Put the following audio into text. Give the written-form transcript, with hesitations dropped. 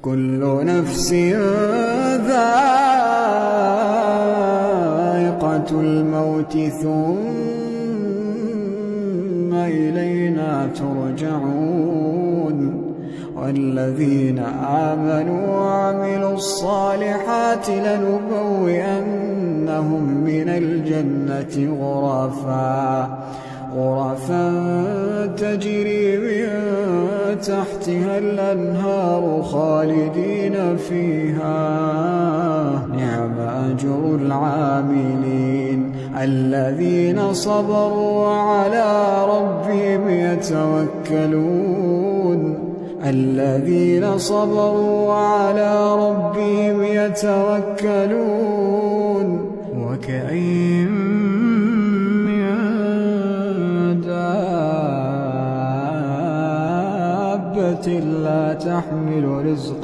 كل نفس ذائقة الموت ثم إلينا ترجعون والذين آمنوا وعملوا الصالحات لنبوئنهم من الجنة غرفا تجري من تحتها الأنهار خالدين فيها نعم أجر العاملين الذين صبروا وعلى ربهم يتوكلون وكأين من دابة لا تحمل رزقها